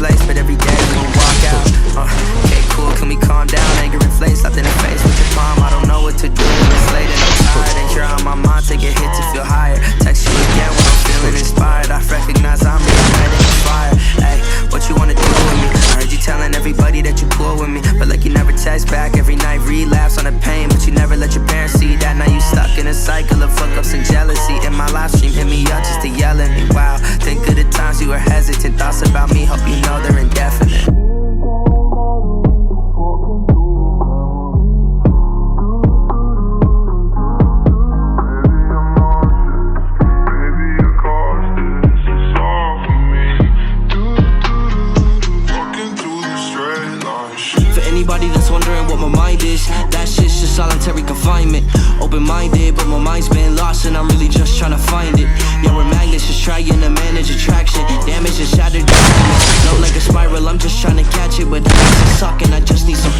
place, but every day we'll walk out. Okay, cool, can we calm down? Anger inflates, slapped in the face with your palm. I don't know what to do when it's late and I'm tired. And you're on my mind, take a hit to feel higher. Text you again when I'm feeling inspired. I recognize I'm reigniting the fire. Hey, what you wanna do with me? I heard you telling everybody that you cool with me, but like you never text back. Every night relapse on the pain, but you never let your parents see that. Now you stuck in a cycle of fuck-ups and jealousy. In my live stream, hit me up just to yell at me. Wow, think of the times you were hesitant. Thoughts about me, hope you know they're indefinite. Anybody that's wondering what my mind is, that shit's just solitary confinement. Open-minded, but my mind's been lost and I'm really just trying to find it. Yeah, we're magnets, just trying to manage attraction. Damage and shattered diamonds. Float like a spiral, I'm just trying to catch it, but that makes it suck and I just need some